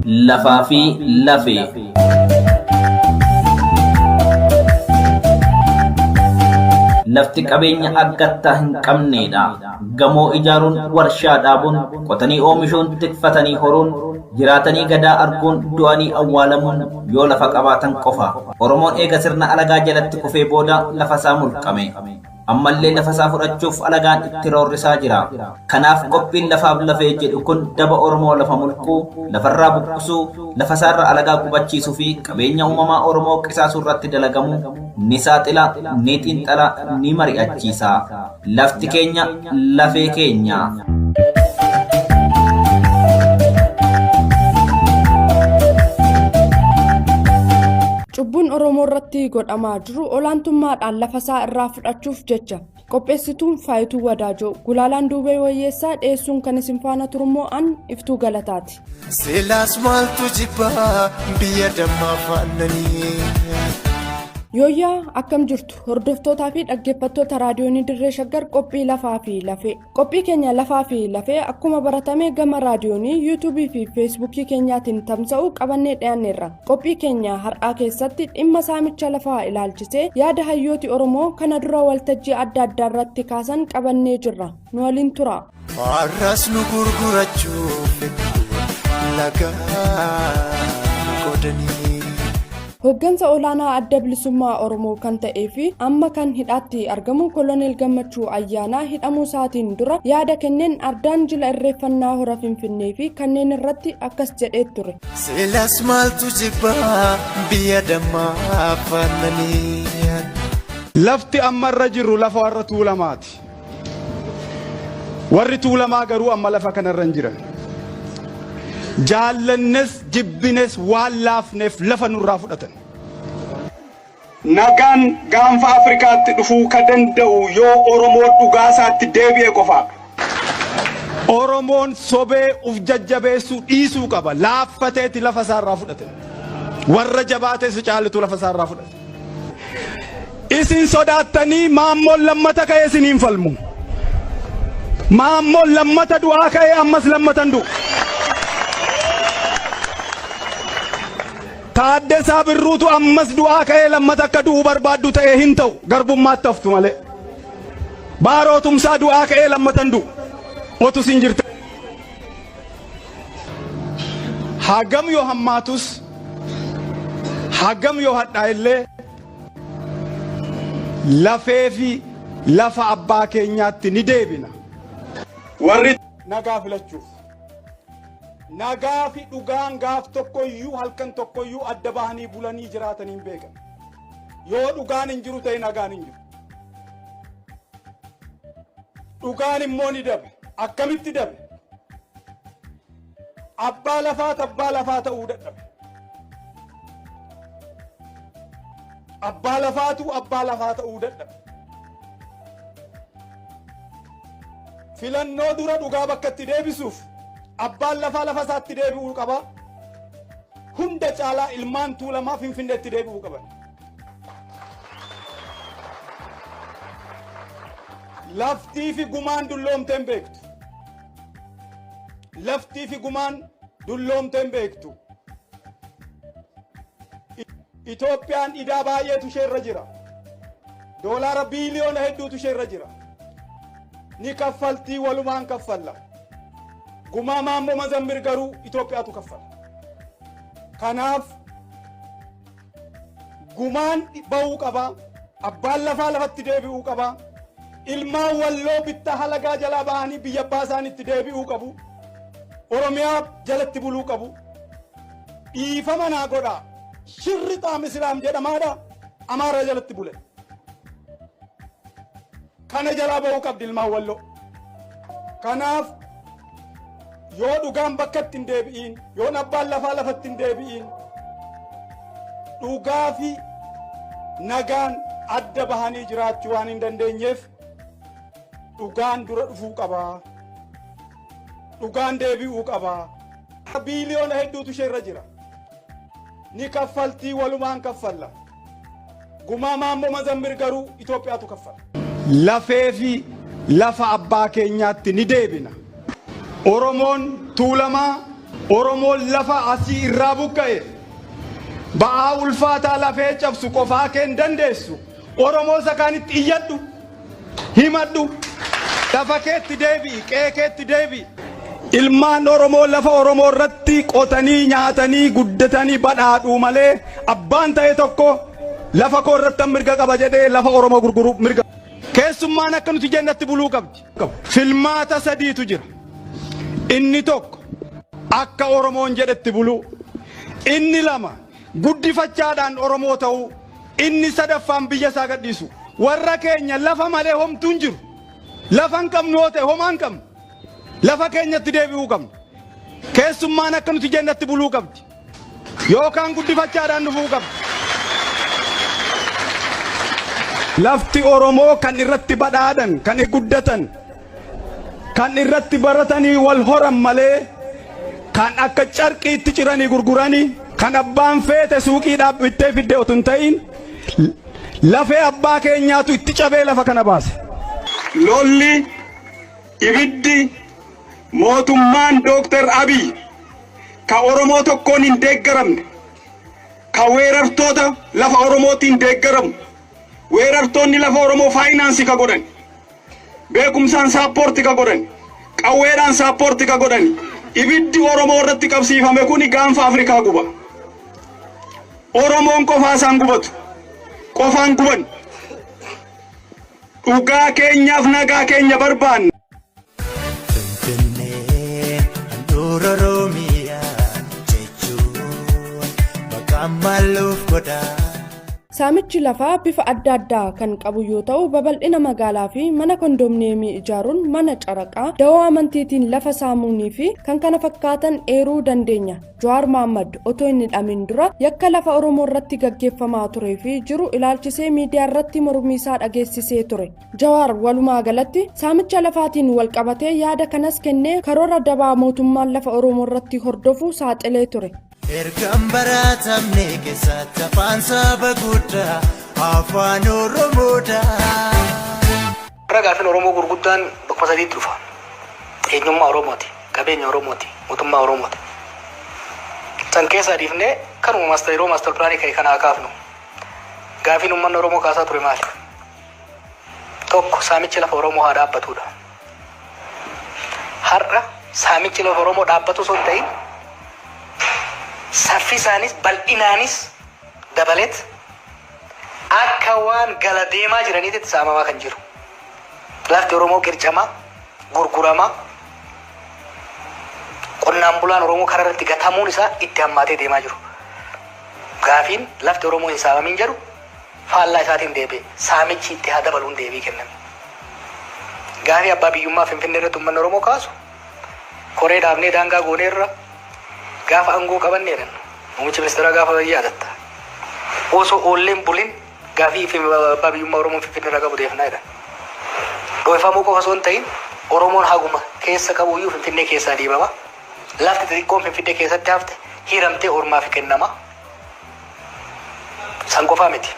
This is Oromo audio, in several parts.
Lafaa fi lafee. Lafti qabeenya argattaa hin qabneedha. Gamoo ijaaruun, warshaa dhaabuun, qotanii oomishuun, tikfatanii horuun, jiraatanii gadaa arguun, du'anii awwaalamuun yoo lafa qabaatan qofa. Oromoon eega sirna alagaa jalatti kufee booda lafasaa mulqame. Ammallee lafasaa fudhachuuf alagaan itti roorrisaa jira. Kanaaf qophiin lafaaf lafee jedhu kun daba Oromoo lafa mulquu, lafarraa buqqisuu, lafasaarra alagaa qubachiisuu fi qabeenya uumamaa Oromoo qisaasuu irratti dalagamu ni saaxila, ni xiinxala, ni mari'achiisa. Lafti keenya lafee keenya. Cubbuun Oromoo irratti godhamaa jiru olaantummaadhaan lafasaa irraa fudhachuuf jecha qopheessituun Faayituu Wadaajoo Gulaalaan Duubee Wayyeessaa dhiyeessuun kan isin faana turummoo an Iftuu Galataati. Seelaas maaltu jibbaa biyya dammaa faannanii. Yooyyaa akkam jirtu hordoftootaa fi dhaggeeffattoota raadiyoonii Dirree Shaggar qophii lafaa fi lafee. Qophii keenya lafaa fi lafee akkuma baratame gama raadiyoonii yuutuubii fi feesbuukii keenyaatiin tamsa'uu qabannee dhiyaanneerra. Qophii keenya har'aa keessatti dhimma saamicha lafaa ilaalchisee yaada hayyooti Oromoo kana dura waltajjii adda addaa irratti kaasan qabannee jirra. Nu waliin tura. Har'as nu gurgurachuuf lagaa godhanii. Hoggansa olaanaa adda bilisummaa Oromoo kan ta'ee fi amma kan hidhaatti argamu Koloneel Gammachuu Ayyaanaa hidhamuu isaatiin dura yaada kenneen ardaan jila irreeffannaa hora Finfinnee fi kanneen irratti akkas jedhee ture. Seelaas maaltu jibbaa biyya dammaa faannanii. Lafti ammarra jirru lafa warra Tuulamaati. Warri Tuulamaa garuu amma lafa kanarra hin jiran. Jaallannes jibbines waan laafneef lafa nurraa fudhatan. Nagaan gaanfa Afrikaatti dhufuu ka danda'u yoo Oromoo dhugaasaatti deebi'e qofa. Oromoon sobee uf jajjabeessuu dhiisuu qaba. Laaffateeti lafa isaarraa fudhatan. Warra jabaatees caalitu lafa isaarraa fudhatan. Isin sodaattanii maammoon lammata ka'ee isiniin falmu. Maammoon lammata du'aa ka'ee ammas lammatan du'u. Taaddasaa Birruutu ammas du'aa ka'ee lammata akka du'u barbaaddu ta'ee hin ta'u garbummaatti haftu malee. Baaroo Tumsaa du'aa ka'ee lammatan du'u otu sin jirta. Hagam yoo hammaatus hagam yoo hadhaa illee lafee fi lafa abbaa keenyaatti ni deebina. Warri nagaa filachuuf. Nagaa fi dhugaan gaaf tokkoyyuu halkan tokkoyyuu adda bahanii bulanii jiraatanii hin beekan. Yoo dhugaan hin jiru ta'e nagaan hin jiru. Dhugaan immoo ni dabe. Akkamitti dabe? Abbaa lafaa ta'uu dadhabe. Abbaa lafaatu abbaa lafaa ta'uu dadhabe. Filannoo dura dhugaa bakka itti deebisuuf abbaan lafaa lafa isaatti deebi'uu qaba. Hunda caalaa ilmaan Tuulamaa Finfinneetti deebi'uu qaban. Laftii fi gumaan dulloomteen beektu. Laftii fi gumaan dulloomteen beektu. Itoophiyaan idaa baay'eetu isheerra jira. Doolaara biiliyoona hedduutu isheerra jira. Ni kaffaltii walumaan kaffalla. Gumaa Maammoo Mazammir garuu Itoophiyaatu kaffala. Kanaaf gumaan ba'uu qaba. Abbaan lafaa lafatti deebi'uu qaba. Ilmaan Walloo bittaa halagaa jalaa ba'anii biyya abbaa isaaniitti deebi'uu qabu. Oromiyaa jalatti buluu qabu. Dhiifama naa godhaa. Shirri Xaam Islaam jedhamaadha. Amaaraa jalatti bule. Kana jalaa ba'uu qabdi ilmaan Walloo. Kanaaf yoo dhugaan bakkatti hin deebi'iin, yoo abbaan lafaa lafatti hin deebi'iin, dhugaa fi nagaan adda bahanii jiraachuu waan hin dandeenyeef dhugaan dura dhufuu qaba. Dhugaan deebi'uu qaba. Biiliyoona hedduutu isheerra jira. Ni kaffaltii walumaan kaffalla. Gumaa Maammoo Mazammir garuu Itoophiyaatu kaffala. Lafee fi lafa abbaa keenyaatti ni deebina. Oromoon Tuulamaa Oromoon lafa asii irraa buqqa'e ba'aa ulfaataa lafee cabsu qofaa keen dandeessu Oromoo sakaanitti iyyadhu himadhu lafa keetti deebi'i qe'ee keetti deebi'i. Ilmaan Oromoo lafa Oromoo irratti qotanii nyaatanii guddatanii badhaadhuu malee abbaan ta'e tokko lafa koo irratti mirga qaba jedhee lafa Oromoo gurguru mirga. Keessummaan akka nuti jennatti buluu qabdi. Filmaata sadiitu jira. Inni tokko akka Oromoon jedhetti buluu. Inni lama guddifachaadhaan Oromoo ta'uu. Inni sadaffaan biyya isaa gadhiisu. Warra keenya lafa malee homtuun jiru. Lafa hin qabnu yoo ta'e homaa hin qabnu. Lafa keenyatti deebi'uu qabnu. Keessummaan akka nuti jennatti buluu qabdi. Yookaan guddifachaadhaan dhufuu qabdi. Lafti Oromoo kan irratti badhaadhan, kan guddatan, kan irratti baratanii wal horan malee kan akka carqiitti ciranii gurguranii kan abbaan feete suuqiidhaaf bittee fidde otoo hin ta'in lafee abbaa keenyaatu itti cabee lafa kana baase. Lolli ibiddi mootummaan Dooktar Abiy ka Oromoo tokkoon hin deeggaramne ka weerartoota lafa Oromootiin deeggaramu weerartoonni lafa Oromoo faayinaansii ka godhan beekumsaan saappoortii ka godhan qawweedhaan saappoortii ka godhan ibiddi Oromoo irratti qabsiifame kuni gaanfa Afrikaa guba. Oromoon qofaa isaan gubatu qofaan guban dhugaa keenyaaf nagaa keenya barbaanna. Finfinnee handhuura Oromiyaa jechuun maqaan maaluuf godhaa. Saamichi lafaa bifa adda addaa kan qabu yoo ta'u babal'ina magaalaa fi mana kondominiyeemii ijaaruun mana caraqaa dawoo amantiitiin lafa saamuunii fi kan kana fakkaatan eeruu dandeenya. Jawaar Mohammad otoo hin hidhamin dura yakka lafa Oromoo irratti gaggeeffamaa turee fi jiru ilaalchisee miidiyaa irratti mormii isaa dhageessisee ture. Jawaar walumaa galatti saamicha lafaatiin wal qabatee yaada kanas kennee karoora dabaa mootummaan lafa Oromoo irratti hordofu saaxilee ture. Ergaan baratamne keessatti afaan saba guddaa afaan Oromoodha. Gaaffiin Oromoo gurguddaan bakka sadiitti dhufa. Eenyummaa Oromooti, qabeenya Oromooti, mootummaa Oromooti. San keessa dhiifnee kanuma maastar pilaanii ka'e kana kaafnu. Gaaffiin uummanni Oromoo kaasaa ture maali? Tokko saamichi lafa Oromoo haa dhaabbatudha. Har'a saamichi lafa Oromoo dhaabbatu osoo hin ta'in saffisaanis bal'inaanis dabaleet akka waan gala deemaa jiraniitti saamamaa kan jiru. Lafti Oromoo qircamaa, gurguramaa, qonnaan bulaan Oromoo karaa irratti gatamuun isaa itti hammaatee deemaa jiru. Gaaffiin lafti Oromoo hin saamamin jedhu faallaa isaatiin deebi'e saamichi itti haa dabaluun deebii kenname. Gaaffii abbaa biyyummaa Finfinnee irratti uummanni Oromoo kaasu koree dhaabnee daangaa gooneerra gaafa aangoo qabanneedhan muummichi ministeeraa gaafa yaadatta osoo oolleen bulin gaaffii abbaa biyyummaa Oromoo Finfinnee irraa qabu deefnaadha. Dhoofamuu qofa osoo hin ta'in Oromoon haguma keessa qabu iyyuu Finfinnee keessaa dhiibama. Lafti xixiqqoon Finfinnee keessatti hafte hiramtee ormaaf kennama. San qofaa miti.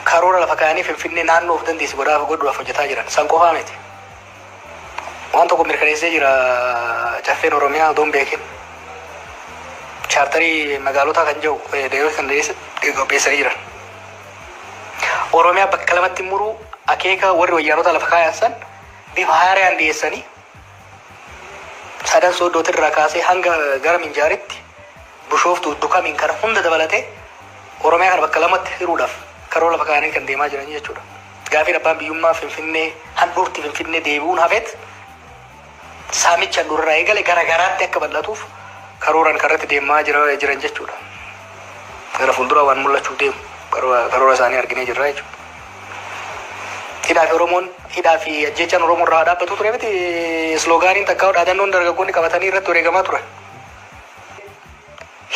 Karoora lafa kaanii Finfinnee naannoo of dandeessi godhuudhaaf hojjetaa jiran. San qofaa miti. Waan tokko mirkaneessee jira caffeen Oromiyaa odoon beekin. Chaartarii magaalotaa kan jiru deebiin kan qopheessanii jiran. Oromiyaa bakka lamatti muruu akeeka warri wayyaanota lafa kaayan san bifa haaraan dhiyeessanii sadan sooddootii irraa kaasee hanga gara Minjaaritti Bishooftuu Dukamiin kana hunda dabalatee Oromiyaa kana bakka lamatti hiruudhaaf karoora lafa kaanii kan deemaa jiran jechuudha. Gaaffiin abbaan biyyummaa Finfinnee handhuurti Finfinnee deebi'uun hafeet saamicha handhuurarraa eegale garagaraatti akka bal'atuuf karooraan karratti deemaa jiran jechuudha. Gara fuulduraa waan mul'achuuf deemu karoora isaanii arginee jirra jechuudha. Hidhaa fi ajjechaan Oromoo irraa dhaabbatu ture miti sloogaaniin takkaa dhaadannoon dargaggoonni qabatanii irratti wareegamaa turan.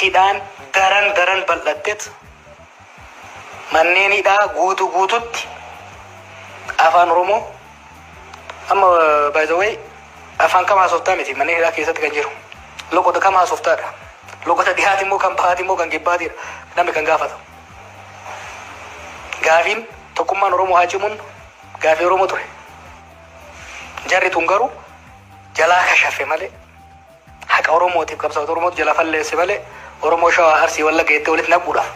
Hidhaan daran bal'atteet manneen hidhaa guututti afaan Oromoo amma by the way afaan kam haasoftaa miti manneen hidhaa keessatti kan jiru. Loqota kam haasoftaadha. Loqota dhihaati immoo kan bahaati immoo kan gibbaatiidha. Namni kan gaafatu. Gaaffiin tokkummaan Oromoo haa cimuun gaaffii Oromoo ture. Jarri tun garuu jalaa kashafe malee haqa Oromootiif qabsaa'ota Oromootu jala falleesse malee Oromoo Shawaa Arsii Wallagga jettee walitti naquudhaaf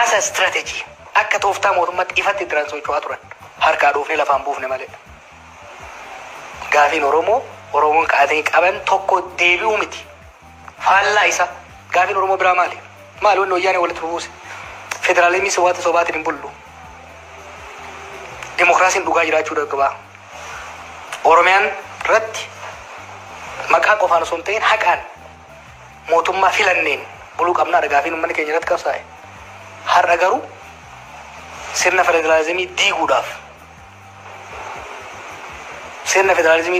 as a strategy akka tooftaa mootummaatti ifatti jiran socho'aa turan harkaa dhuufnee lafaan buufne malee gaafiin Oromoon kaatee qaban tokko deebi'uu miti faallaa isa gaafiin Oromoo biraa maali wanni wayyaanee walitti buuse federaalizimii sowaati sobaatiin hin bullu dimokiraasiin dhugaa jiraachuu dhaqqabaa Oromiyaan irratti maqaa qofaan osoo hin ta'in haqaan mootummaa filanneen buluu qabnaadha gaafiin uummanni keenya irratti qabsaa'e har'a garuu sirna federaalizimii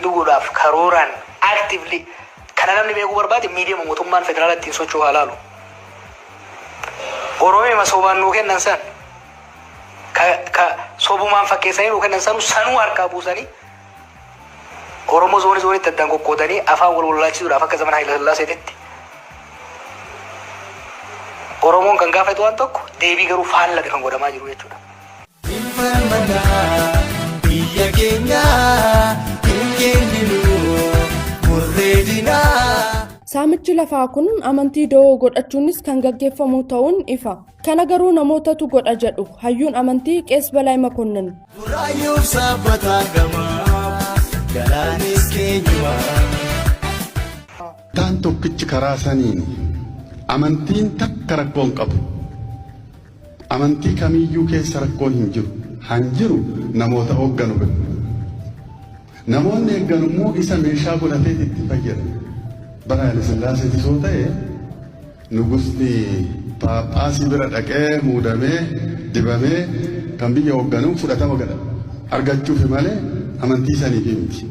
diiguudhaaf karooraan actively kana namni beekuu barbaade miidiyaa mootummaan federaalaa ittiin socho'u halaalu Oromiyaa masoobaan nuu kennan san ka sobumaan fakkeessanii nuu kennan sanuu harkaa buusanii Oromoo zoonitti addaan qoqqoodanii afaan wal walaachisuudhaaf akka zaman Haayila Sillaaseetitti Oromoon kan gaafatu waan tokko deebii garuu faallaa kan godhamaa jiru jechuudha. Biyya keenya hin kenninu murreedinaa. Saamichi lafaa kun amantii da'oo godhachuunis kan gaggeeffamu ta'uun ifa. Kana garuu namootatu godha jedhu hayyuun amantii Qees Balaay Makonnin. Buraayyuuf saabbataan gamaa galaanis keenyuma. Taan tokkichi karaa saniin amantiin takka rakkoon qabu. Amantii kamiyyuu keessa rakkoon hin jiru. Han jiru namoota hoogganu bira. Namoonni eegganu immoo isa meeshaa godhatee itti fayyadamu. Bara Haayila Sillaaseetti soo ta'e nugusni paaphaasii bira dhaqee muudamee dibamee kan biyya hoogganu fudhatama argachuuf malee amantii saniif miti.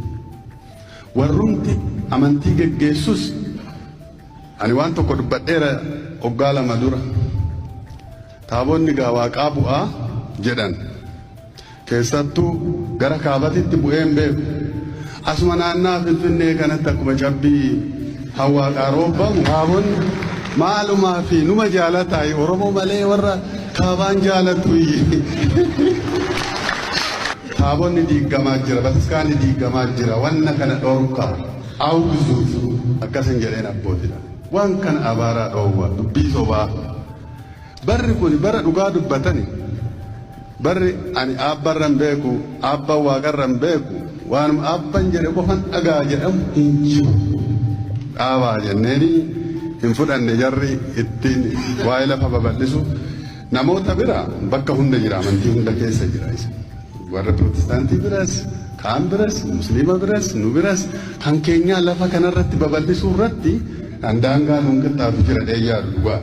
Warrumti amantii geggeessus ani waan tokko dubbadheera waggaa 2 dura. Taabonni Waaqaa bu'aa jedhan keessattuu gara kaabatitti bu'een beeku. Asuma naannaa Finfinnee kanatti akkuma cabbii Waaqaa roobbamu taabonni maalumaa fi numa jaalataa Oromoo malee warra kaabaan jaalatu. Taabonni diigamaa jira, bataskaanni diigamaa jira, wanna kana dhorkaa awwisuuf akkasin jedheen abbootiidha. Waan kana abaaraa dhoowwa dubbii sobaa. Barri kun bara dhugaa dubbatani. Barri ani aabbarran beeku, aabban waaqarran beeku, waan aabban jedhe qofan dhagaa jedhamu hin jiru. Dhaabaa jenneeni hin fudhanne jarri ittiin waa'ee lafa babal'isu namoota bira bakka hunda jira, amantii hunda keessa jira isa. Warra Pirotestaantii biras, kaan biras, Musliima biras, nu biras kan keenyaa lafa kanarratti babal'isuu irratti daangaa nuun qixxaatu jira dheeyyaa dhugaa.